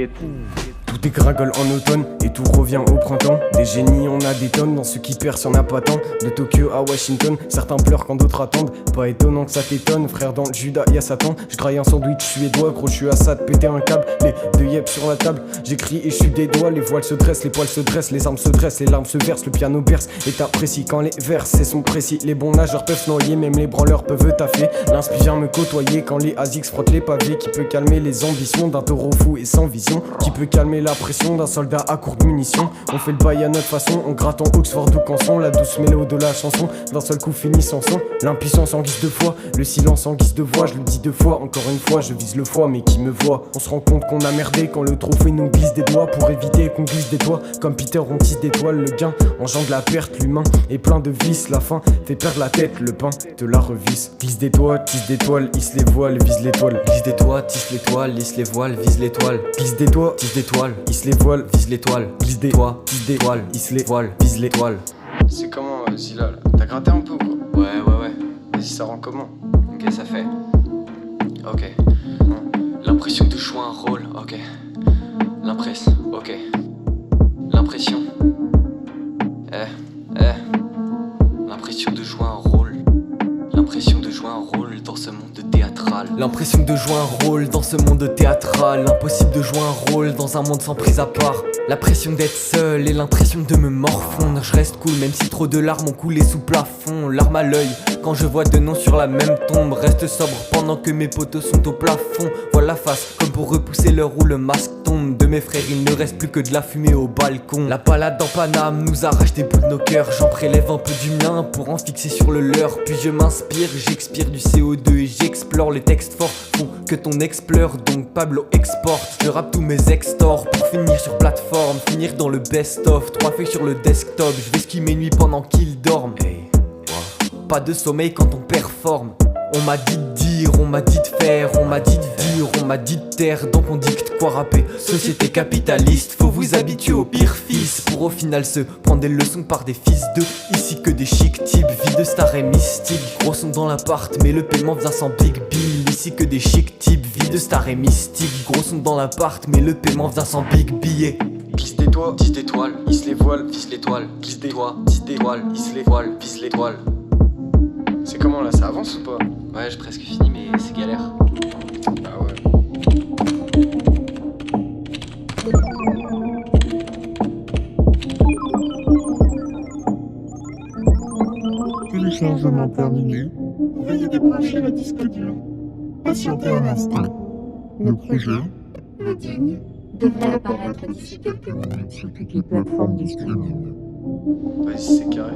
t'inquiète. Tout dégringole en automne et tout revient au printemps. Des génies on a des tonnes, dans ceux qui percent y'en a pas tant. De Tokyo à Washington, certains pleurent quand d'autres attendent. Pas étonnant que ça t'étonne, frère, dans le Judas y'a Satan. J'graille un sandwich suédois, gros j'suis à ça de péter un câble. Les deux yep sur la table, j'écris et j'suis des doigts. Les voiles se dressent, les poils se dressent, les armes se dressent, les larmes se versent, le piano berce. Et t'apprécies quand les versets sont précis. Les bons nageurs peuvent se noyer, même les branleurs peuvent taffer. L'inspi vient me côtoyer quand les ASICs frottent les pavés. Qui peut calmer les ambitions d'un taureau fou et sans vision? Qui peut calmer la pression d'un soldat à court de munitions? On fait le bail à notre façon, on gratte en Oxford ou Canson. La douce mélo de la chanson, d'un seul coup finit sans son. L'impuissance en guise de foi, le silence en guise de voix. Je le dis deux fois, encore une fois, je vise le foie, mais qui me voit? On se rend compte qu'on a merdé quand le trophée nous glisse des doigts. Pour éviter qu'on glisse des toits, comme Peter on tisse d'étoiles. Le gain engendre la perte, l'humain est plein de vices. La fin fait perdre la tête, le pain te la revisse. Glisse des toits, tisse d'étoiles, hisse les voiles, vise l'étoile. Glisse des toits, tisse l'étoile, hisse les voiles, vise l'étoile. Glisse des toits, Tisse d'étoiles, hisse les voiles, vise l'étoile. glisse des Toits, tisse des étoiles, hisse les voiles, vise l'étoile. C'est comment Zilla là? T'as gratté un peu ou quoi? Ouais. Vas-y, ça rend comment? Ok, ça fait. Ok. L'impression de jouer un rôle, ok. L'impression, ok. L'impression. L'impression de jouer un rôle. L'impression de jouer un rôle dans ce monde théâtral. L'impression de jouer un rôle dans ce monde théâtral. Impossible de jouer un rôle dans un monde sans prise à part. La pression d'être seul et l'impression de me morfondre. Je reste cool même si trop de larmes ont coulé sous plafond. Larmes à l'œil quand je vois deux noms sur la même tombe. Reste sobre pendant que mes potos sont au plafond. Vois la face comme pour repousser l'heure où le masque tombe. De mes frères il ne reste plus que de la fumée au balcon. La balade en Paname nous arrache des bouts de nos cœurs. J'en prélève un peu du mien pour en fixer sur le leur. Puis je m'inspire, j'expire du CO2 et j'explore. Les textes forts font que ton ex pleure, donc Pablo exporte. Je rappe tous mes extors pour finir sur plateforme. Finir dans le best-of, 3 feuilles sur le desktop. Je vais skier mes nuits pendant qu'ils dorment. Pas de sommeil quand on performe. On m'a dit de dire, on m'a dit de faire, on m'a dit de dire, on m'a dit de taire. Donc on dicte quoi rapper. Société capitaliste, faut vous habituer au pire fils. Pour au final se prendre des leçons par des fils de. Ici que des chic types, vie de star et mystique. Gros sont dans l'appart, mais le paiement vient sans big bill. Ici que des chic types, vie de star et mystique. Gros sont dans l'appart, mais le paiement vient sans big billet. Glisse des toits, Tisse d'étoiles, hisse les voiles, vise l'étoile. glisse des Toits, tisse d'étoiles, hisse les voiles, vise l'étoile. C'est comment là, ça avance ou pas? Ouais, j'ai presque fini, mais c'est galère. Ah ouais. Téléchargement terminé. Veuillez débrancher le disque dur. Patientez un instant. Le projet, le digne, devrait apparaître d'ici quelques minutes sur toutes les plateformes de streaming. Vas-y, c'est carré.